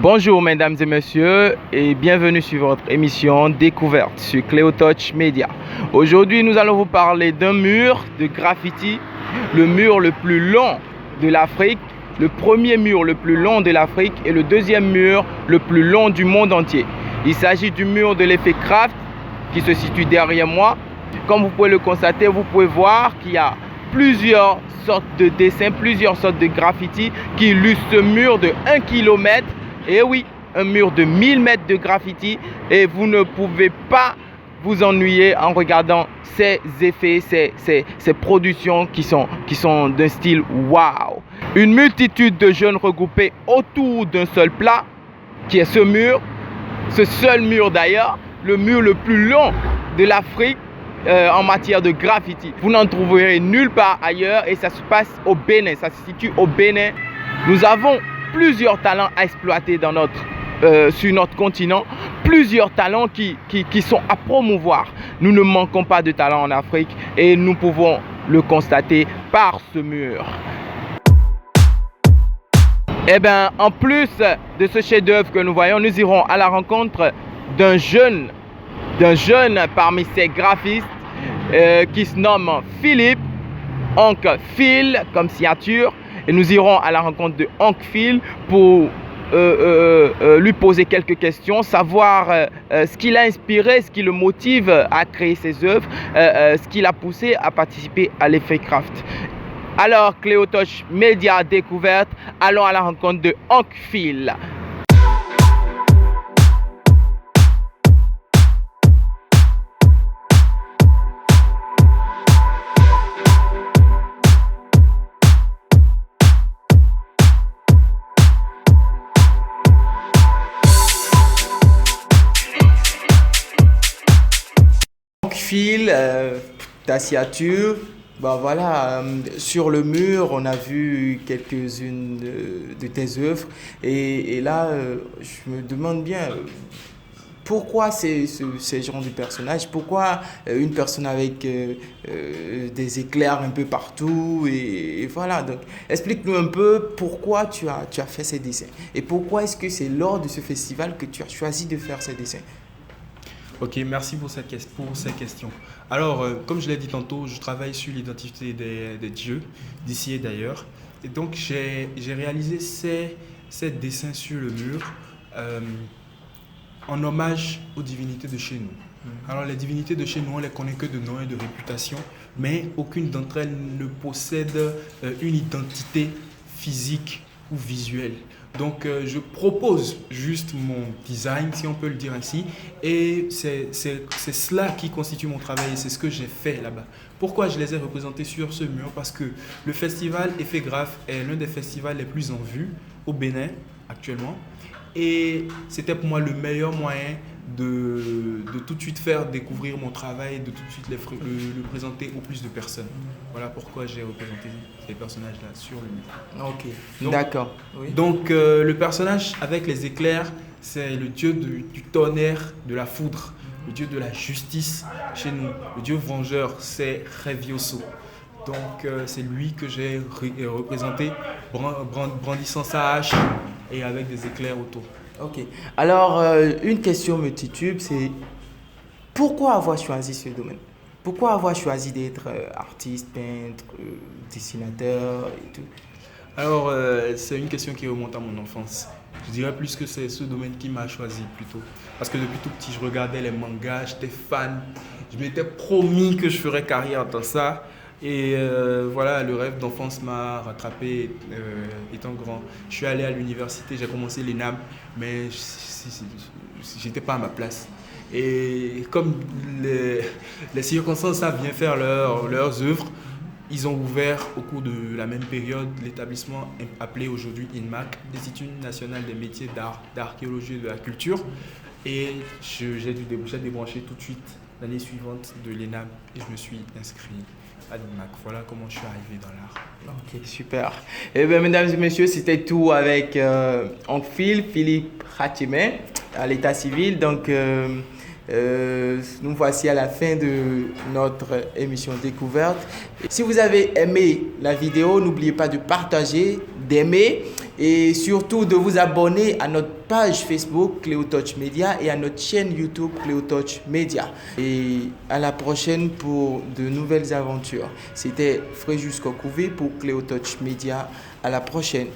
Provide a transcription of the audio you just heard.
Bonjour mesdames et messieurs et bienvenue sur votre émission Découverte sur Cléotouch Media. Aujourd'hui nous allons vous parler d'un mur de graffiti, le mur le plus long de l'Afrique, le premier mur le plus long de l'Afrique et le deuxième mur le plus long du monde entier. Il s'agit du mur de l'effet Craft qui se situe derrière moi. Comme vous pouvez le constater, vous pouvez voir qu'il y a plusieurs sortes de dessins, plusieurs sortes de graffitis qui illustrent ce mur de 1 km. Et oui, un mur de 1000 mètres de graffiti et vous ne pouvez pas vous ennuyer en regardant ces effets, ces productions qui sont d'un style waouh. Une multitude de jeunes regroupés autour d'un seul plat qui est ce mur, ce seul mur d'ailleurs, le mur le plus long de l'Afrique en matière de graffiti. Vous n'en trouverez nulle part ailleurs et ça se passe au Bénin, ça se situe au Bénin. Nous avons plusieurs talents à exploiter sur notre continent, plusieurs talents qui sont à promouvoir. Nous ne manquons pas de talents en Afrique et nous pouvons le constater par ce mur. Eh bien, en plus de ce chef-d'œuvre que nous voyons, nous irons à la rencontre d'un jeune parmi ces graphistes qui se nomme Philippe, Oncle Phil comme signature. Et nous irons à la rencontre de Oncle Phil pour lui poser quelques questions, savoir ce qui l'a inspiré, ce qui le motive à créer ses œuvres, ce qui l'a poussé à participer à l'effet Craft. Alors, Cléotouch Media Découverte, allons à la rencontre de Oncle Phil. Phil, ta signature, voilà, sur le mur, on a vu quelques-unes de tes œuvres et là, je me demande bien pourquoi ce genre de personnage, pourquoi une personne avec des éclairs un peu partout et voilà. Donc, explique-nous un peu pourquoi tu as fait ces dessins et pourquoi est-ce que c'est lors de ce festival que tu as choisi de faire ces dessins. Ok, merci pour ces questions. Alors, comme je l'ai dit tantôt, je travaille sur l'identité des dieux d'ici et d'ailleurs. Et donc, j'ai réalisé ces dessins sur le mur en hommage aux divinités de chez nous. Alors, les divinités de chez nous, on les connaît que de nom et de réputation, mais aucune d'entre elles ne possède une identité physique ou visuelle. Donc, je propose juste mon design, si on peut le dire ainsi, et c'est cela qui constitue mon travail et c'est ce que j'ai fait là-bas. Pourquoi je les ai représentés sur ce mur? Parce que le festival Effet Graph est l'un des festivals les plus en vue au Bénin actuellement et c'était pour moi le meilleur moyen de tout de suite faire découvrir mon travail, de tout de suite le présenter au plus de personnes. Voilà pourquoi j'ai représenté ces personnages-là sur le mur. Ok, d'accord. Oui. Donc le personnage avec les éclairs, c'est le dieu du tonnerre, de la foudre, le dieu de la justice chez nous. Le dieu vengeur, c'est Revioso. Donc c'est lui que j'ai représenté, brandissant sa hache et avec des éclairs autour. Ok. Alors, une question me titube, c'est pourquoi avoir choisi ce domaine? Pourquoi avoir choisi d'être artiste, peintre, dessinateur et tout? Alors, c'est une question qui remonte à mon enfance. Je dirais plus que c'est ce domaine qui m'a choisi plutôt. Parce que depuis tout petit, je regardais les mangas, j'étais fan. Je m'étais promis que je ferais carrière dans ça. Et voilà, le rêve d'enfance m'a rattrapé étant grand. Je suis allé à l'université, j'ai commencé l'ENAM, mais j'étais pas à ma place. Et comme les circonstances savent bien faire leurs œuvres, ils ont ouvert au cours de la même période l'établissement appelé aujourd'hui INMAC, l'Institut national des métiers d'art, d'archéologie et de la culture. Et j'ai débranché tout de suite l'année suivante de l'ENAM et je me suis inscrit à l'INMAC. Voilà comment je suis arrivé dans l'art. Ok, super. Eh bien, mesdames et messieurs, c'était tout avec Oncle Philippe Khatime à l'état civil. Donc, nous voici à la fin de notre émission Découverte. Si vous avez aimé la vidéo, n'oubliez pas de partager, d'aimer et surtout de vous abonner à notre page Facebook Cléo Touch Media et à notre chaîne YouTube Cléo Touch Media. Et à la prochaine pour de nouvelles aventures. C'était Fréjus Kokouvé pour Cléo Touch Media. À la prochaine.